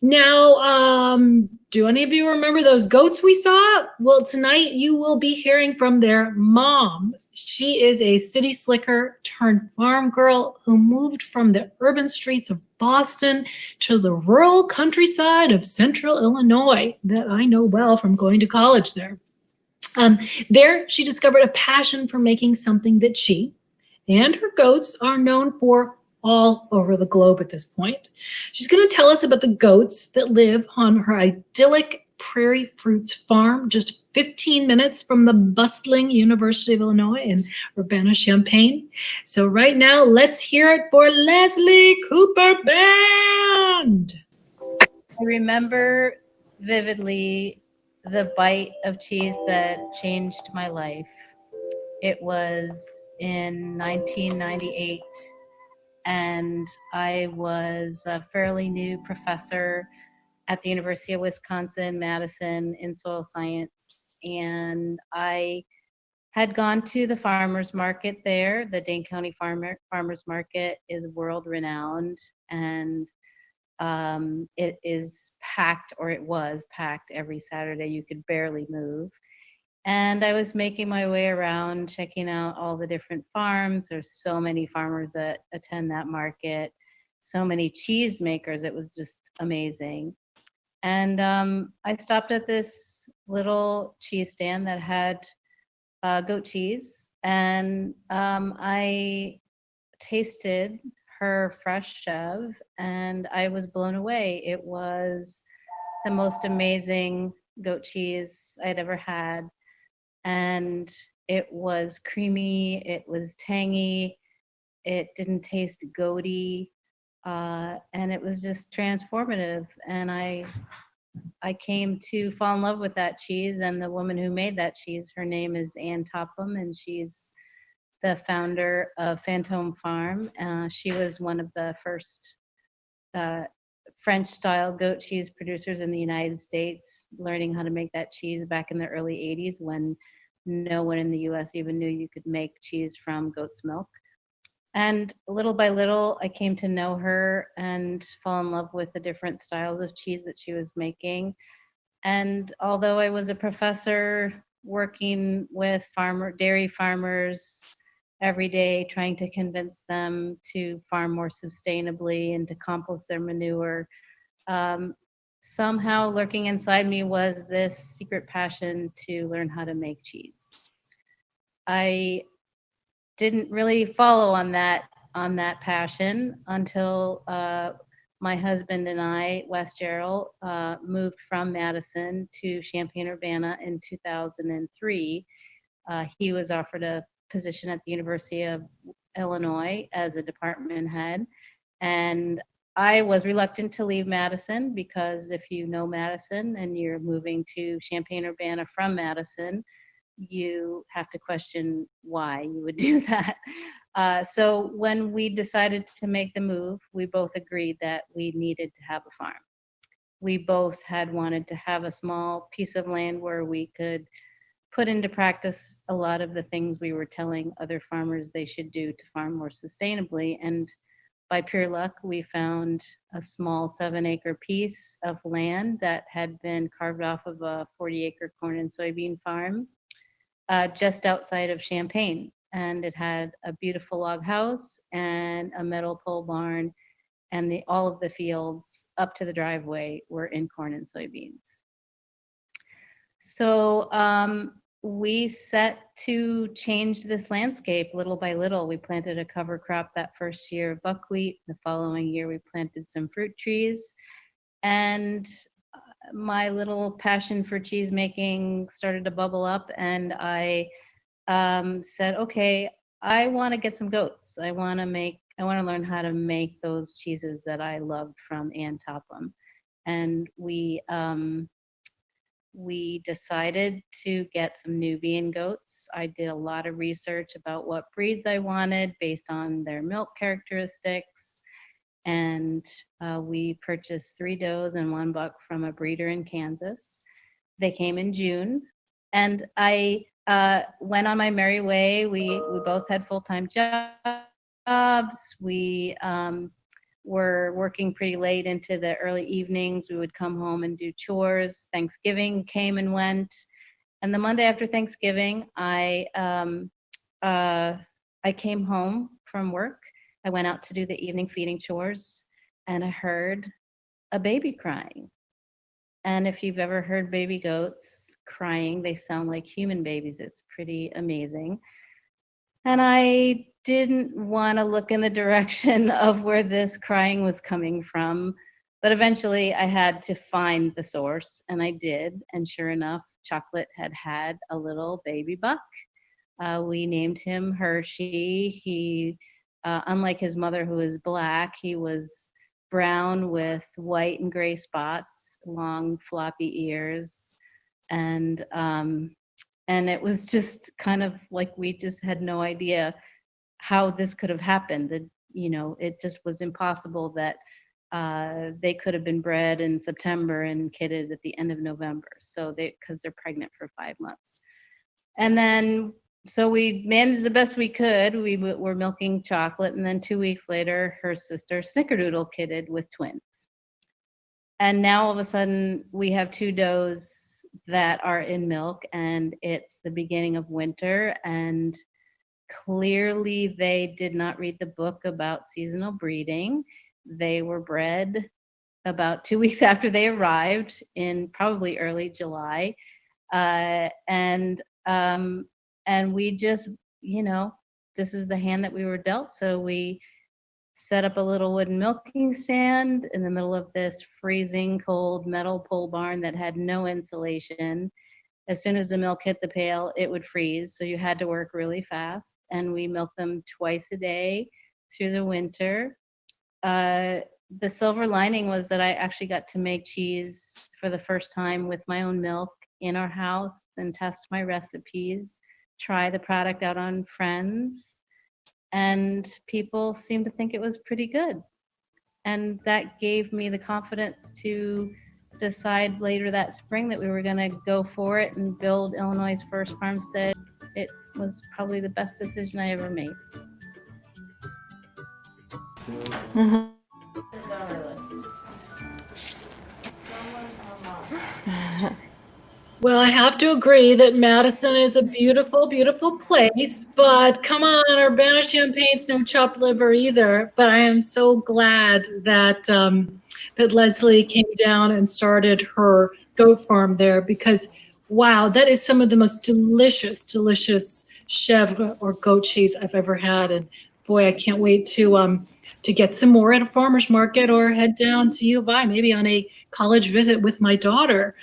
Now, do any of you remember those goats we saw? Well, tonight you will be hearing from their mom. She is a city slicker turned farm girl who moved from the urban streets of Boston to the rural countryside of central Illinois that I know well from going to college there. There, she discovered a passion for making something that she and her goats are known for all over the globe at this point. She's going to tell us about the goats that live on her idyllic Prairie Fruits Farm, just 15 minutes from the bustling University of Illinois in Urbana-Champaign. So right now, let's hear it for Leslie Cooper Band. I remember vividly the bite of cheese that changed my life. It was in 1998, and I was a fairly new professor at the University of Wisconsin, Madison, in soil science. And I had gone to the farmers market there. The Dane County Farmers Market is world renowned, and it is packed, or it was packed every Saturday. You could barely move. And I was making my way around, checking out all the different farms. There's so many farmers that attend that market, so many cheese makers. It was just amazing. And I stopped at this little cheese stand that had goat cheese, and I tasted her fresh chev, and I was blown away. It was the most amazing goat cheese I'd ever had, and it was creamy, it was tangy, it didn't taste goaty, and it was just transformative. And I came to fall in love with that cheese, and the woman who made that cheese, her name is Ann Topham, and she's the founder of Fantôme Farm. She was one of the first uh, French style goat cheese producers in the United States, learning how to make that cheese back in the early 80s when no one in the US even knew you could make cheese from goat's milk. And little by little, I came to know her and fall in love with the different styles of cheese that she was making. And although I was a professor working with dairy farmers every day, trying to convince them to farm more sustainably and to compost their manure, um, somehow lurking inside me was this secret passion to learn how to make cheese. I didn't really follow on that passion until my husband and I, Wes Jarrell, moved from Madison to Champaign, Urbana in 2003. He was offered a position at the University of Illinois as a department head, and I was reluctant to leave Madison because if you know Madison and you're moving to Champaign, Urbana from Madison, you have to question why you would do that. So when we decided to make the move, we both agreed that we needed to have a farm. We both had wanted to have a small piece of land where we could put into practice a lot of the things we were telling other farmers they should do to farm more sustainably. And by pure luck, we found a small 7-acre piece of land that had been carved off of a 40-acre corn and soybean farm just outside of Champaign. And it had a beautiful log house and a metal pole barn, and all of the fields up to the driveway were in corn and soybeans. So we set to change this landscape little by little. We planted a cover crop that first year of buckwheat. The following year, we planted some fruit trees. And my little passion for cheese making started to bubble up, and I said, okay, I want to get some goats. I want to learn how to make those cheeses that I loved from Ann Topham. And we decided to get some Nubian goats. I did a lot of research about what breeds I wanted based on their milk characteristics. And we purchased 3 does and 1 buck from a breeder in Kansas. They came in June. And I went on my merry way. We both had full-time jobs. We were working pretty late into the early evenings. We would come home and do chores. Thanksgiving came and went. And the Monday after Thanksgiving, I came home from work. I went out to do the evening feeding chores, and I heard a baby crying. And if you've ever heard baby goats crying, they sound like human babies. It's pretty amazing. And I didn't want to look in the direction of where this crying was coming from. But eventually I had to find the source, and I did. And sure enough, Chocolate had a little baby buck. We named him Hershey. He, unlike his mother, who was black, he was brown with white and gray spots, long floppy ears, and it was just kind of like we just had no idea how this could have happened. That it just was impossible that they could have been bred in September and kidded at the end of November. So because they're pregnant for 5 months, and then. So we managed the best we could. We were milking Chocolate, and then 2 weeks later, her sister Snickerdoodle kidded with twins. And now all of a sudden, we have 2 does that are in milk, and it's the beginning of winter. And clearly, they did not read the book about seasonal breeding. They were bred about 2 weeks after they arrived in probably early July, and we just, this is the hand that we were dealt. So we set up a little wooden milking stand in the middle of this freezing cold metal pole barn that had no insulation. As soon as the milk hit the pail, it would freeze. So you had to work really fast. And we milked them twice a day through the winter. The silver lining was that I actually got to make cheese for the first time with my own milk in our house and test my recipes. Try the product out on friends, and people seemed to think it was pretty good. And that gave me the confidence to decide later that spring that we were going to go for it and build Illinois' first farmstead. It was probably the best decision I ever made. Mhm. Well, I have to agree that Madison is a beautiful, beautiful place, but come on, Urbana-Champaign's no chopped liver either. But I am so glad that that Leslie came down and started her goat farm there, because wow, that is some of the most delicious, delicious chèvre or goat cheese I've ever had. And boy, I can't wait to get some more at a farmer's market or head down to U of I, maybe on a college visit with my daughter.